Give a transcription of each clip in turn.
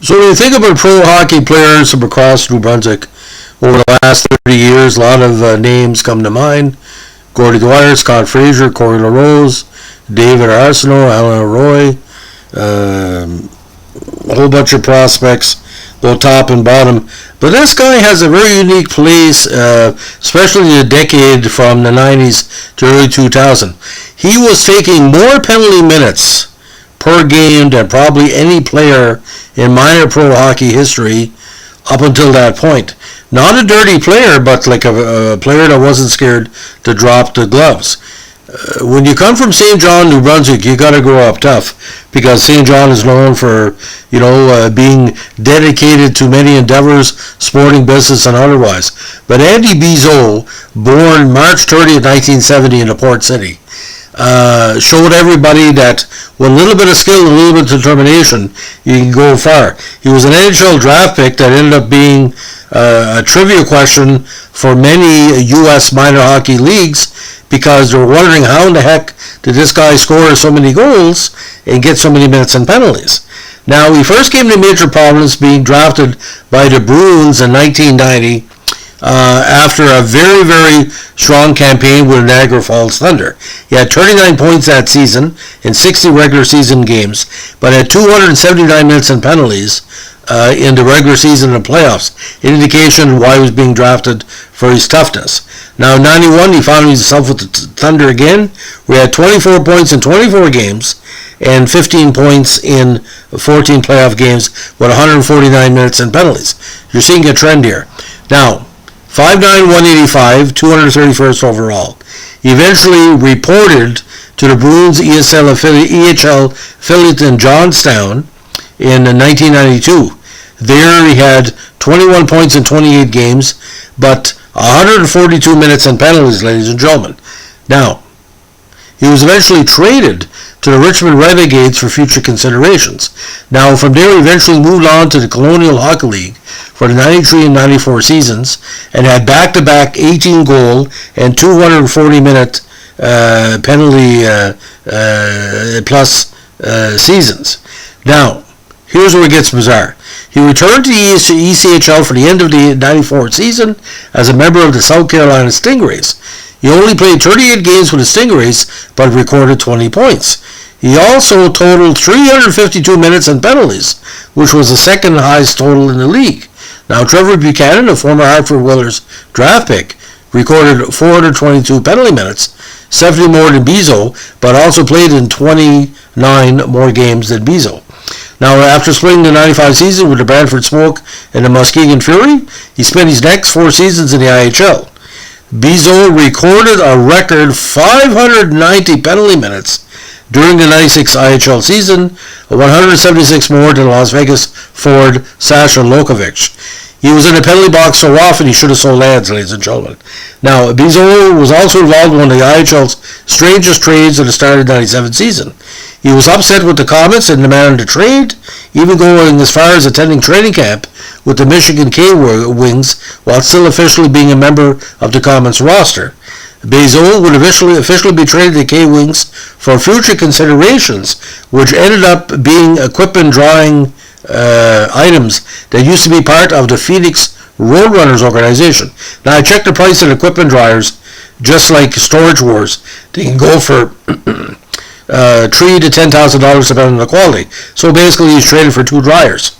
So when you think about pro hockey players from across New Brunswick over the last 30 years, a lot of names come to mind. Gordie Dwyer, Scott Fraser, Corey LaRose, David Arsenault, Alan Roy, a whole bunch of prospects, both top and bottom. But this guy has a very unique place, especially the decade from the 90s to early 2000. He was taking more penalty minutes per game than probably any player in minor pro hockey history up until that point. Not a dirty player, but like a player that wasn't scared to drop the gloves. When you come from St. John, New Brunswick, you got to grow up tough, because St. John is known for, being dedicated to many endeavors, sporting, business, and otherwise. But Andy Bezeau, born March 30th, 1970 in the Port City, showed everybody that with a little bit of skill and a little bit of determination, you can go far. He was an NHL draft pick that ended up being a trivia question for many U.S. minor hockey leagues, because they're wondering how in the heck did this guy score so many goals and get so many minutes and penalties. Now, he first came to major prominence being drafted by the Bruins in 1990 after a very, very strong campaign with Niagara Falls Thunder. He had 39 points that season in 60 regular season games, but had 279 minutes and penalties in the regular season and playoffs, an indication why he was being drafted for his toughness. Now, in 91, he found himself with the Thunder again. We had 24 points in 24 games and 15 points in 14 playoff games with 149 minutes and penalties. You're seeing a trend here. Now, 5'9", 185, 231st overall. He eventually reported to the Bruins EHL affiliate in Johnstown in 1992. There he had 21 points in 28 games, but 142 minutes and penalties, ladies and gentlemen. Now, he was eventually traded to the Richmond Renegades for future considerations. Now, from there, he eventually moved on to the Colonial Hockey League for the 93 and 94 seasons, and had back-to-back 18-goal and 240-minute penalty plus seasons. Now, here's where it gets bizarre. He returned to the ECHL for the end of the 94 season as a member of the South Carolina Stingrays. He only played 38 games with the Stingrays, but recorded 20 points. He also totaled 352 minutes and penalties, which was the second highest total in the league. Now, Trevor Buchanan, a former Hartford Whalers draft pick, recorded 422 penalty minutes, 70 more than Bezo, but also played in 29 more games than Bezo. Now, after splitting the 95 season with the Brantford Smoke and the Muskegon Fury, he spent his next 4 seasons in the IHL. Bezo recorded a record 590 penalty minutes during the 96 IHL season, 176 more than Las Vegas forward Sasha Lokovic. He was in the penalty box so often he should have sold ads, ladies and gentlemen. Now, Bezo was also involved in one of the IHL's strangest trades at the start of the 97 season. He was upset with the Comets and demanded a trade, even going as far as attending training camp with the Michigan K-Wings while still officially being a member of the Comets roster. Bezo would officially be traded to K-Wings for future considerations, which ended up being equipment drawing items that used to be part of the Phoenix Roadrunners organization. Now, I checked the price of equipment dryers, just like Storage Wars. They can go for $3,000 to $10,000 depending on the quality. So basically, he's traded for 2 dryers.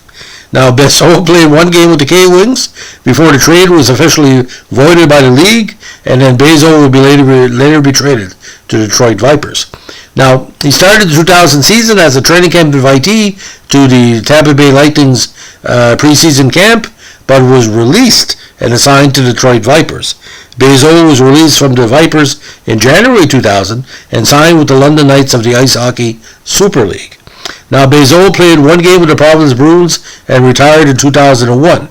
Now, Bezo played 1 game with the K-Wings before the trade was officially voided by the league, and then Bezo would be later be traded to the Detroit Vipers. Now, he started the 2000 season as a training camp invitee to the Tampa Bay Lightning's preseason camp, but was released and assigned to the Detroit Vipers. Bezo was released from the Vipers in January 2000 and signed with the London Knights of the Ice Hockey Super League. Now, Bezo played 1 game with the Providence Bruins and retired in 2001.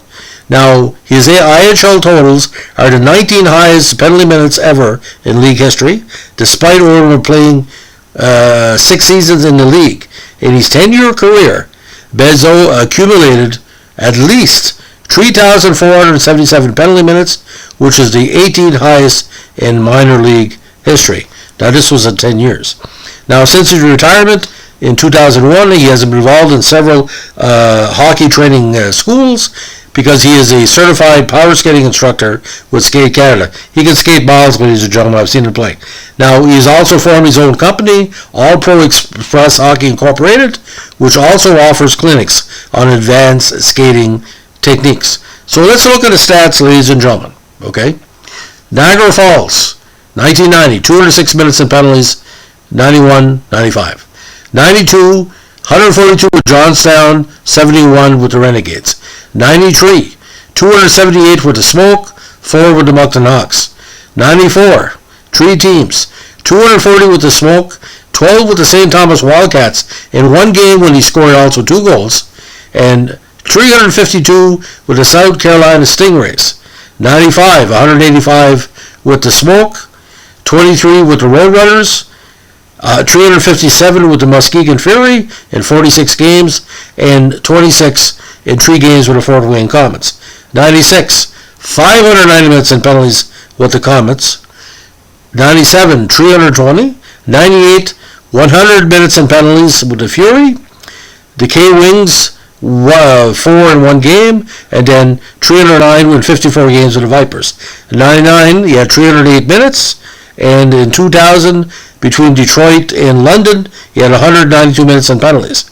Now, his IHL totals are the 19 highest penalty minutes ever in league history, despite only playing 6 seasons in the league. In his 10-year career, Bezo accumulated at least 3,477 penalty minutes, which is the 18th highest in minor league history. Now, this was in 10 years. Now, since his retirement, In 2001, he has been involved in several hockey training schools because he is a certified power skating instructor with Skate Canada. He can skate miles, ladies and gentlemen. I've seen him play. Now, he's also formed his own company, All Pro Express Hockey Incorporated, which also offers clinics on advanced skating techniques. So let's look at the stats, ladies and gentlemen. Okay? Niagara Falls, 1990, 206 minutes and penalties, 91-95. 92, 142 with Johnstown, 71 with the Renegades. 93, 278 with the Smoke, 4 with the Moncton Hawks. 94, 3 teams, 240 with the Smoke, 12 with the St. Thomas Wildcats in one game when he scored also 2 goals, and 352 with the South Carolina Stingrays. 95, 185 with the Smoke, 23 with the Roadrunners, 357 with the Muskegon Fury in 46 games, and 26 in 3 games with the Fort Wayne Comets. 96, 590 minutes and penalties with the Comets. 97, 320. 98, 100 minutes and penalties with the Fury. The K-Wings, 4 in 1 game, and then 309 in 54 games with the Vipers. 99, he had 308 minutes, and in 2000, between Detroit and London, he had 192 minutes and penalties.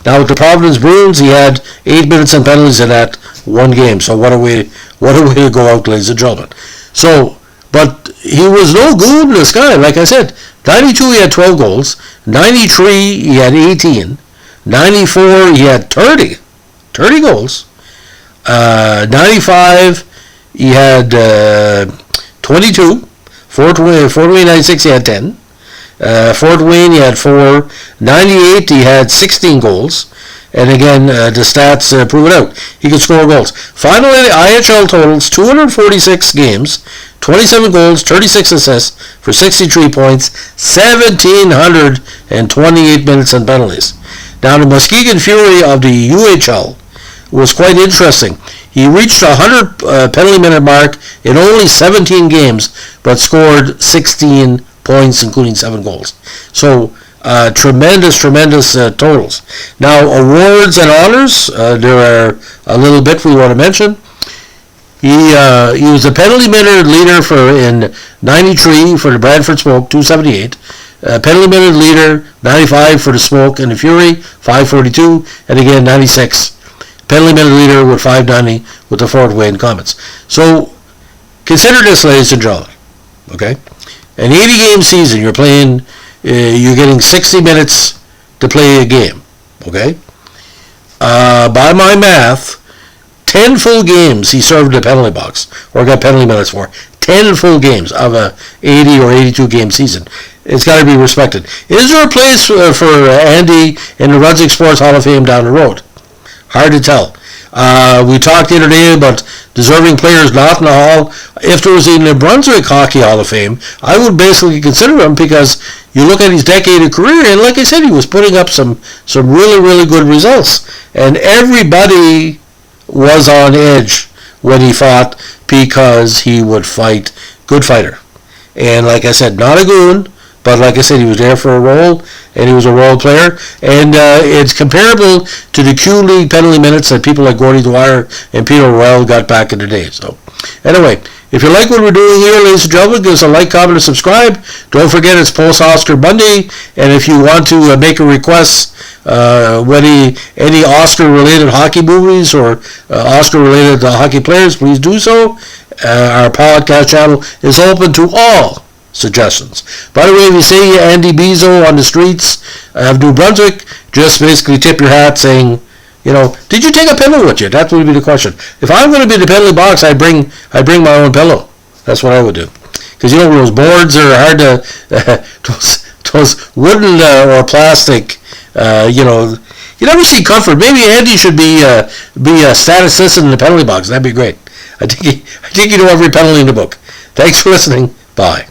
Now with the Providence Bruins, he had 8 minutes and penalties in that 1 game. So what a way to go out, ladies and gentlemen. So, but he was no goon, this guy. Like I said, 92 he had 12 goals, 93 he had 18, 94 he had 30 goals, 95 he had 22, Fort Wayne 96 he had 10, Fort Wayne he had 4, 98 he had 16 goals, and again the stats prove it out. He could score goals. Finally, the IHL totals 246 games, 27 goals, 36 assists for 63 points, 1,728 minutes and penalties. Now the Muskegon Fury of the UHL was quite interesting. He reached a 100 penalty minute mark in only 17 games, but scored 16 points, including 7 goals. So tremendous totals. Now awards and honors, there are a little bit we want to mention. He was a penalty minute leader in 93 for the Brantford Smoke, 278. Penalty minute leader 95 for the Smoke and the Fury, 542, and again 96. Penalty minute leader with 590 with the Fort Wayne Comets. So consider this, ladies and gentlemen. Okay, an 80-game season. You're getting 60 minutes to play a game. Okay, by my math, 10 full games he served in the penalty box or got penalty minutes for. 10 full games of a 80 or 82 game season. It's got to be respected. Is there a place for Andy in the Rudzik Sports Hall of Fame down the road? Hard to tell. We talked the other day about deserving players not in the Hall. If there was a New Brunswick Hockey Hall of Fame, I would basically consider him because you look at his decade of career, and like I said, he was putting up some really good results. And everybody was on edge when he fought because he would fight. Good fighter. And like I said, not a goon, but like I said, he was there for a role, and he was a role player. And it's comparable to the Q League penalty minutes that people like Gordie Dwyer and Peter Royal got back in the day. So anyway, if you like what we're doing here, ladies and gentlemen, give us a like, comment, and subscribe. Don't forget it's post-Oscar Monday, and if you want to make a request, any Oscar-related hockey movies or Oscar-related hockey players, please do so. Our podcast channel is open to all suggestions. By the way, if you see Andy Bezo on the streets of New Brunswick, just basically tip your hat saying, did you take a pillow with you? That would be the question. If I'm going to be in the penalty box, I bring my own pillow. That's what I would do. Because those boards are hard to, those wooden or plastic, you never see comfort. Maybe Andy should be a statistician in the penalty box. That'd be great. I think you know every penalty in the book. Thanks for listening. Bye.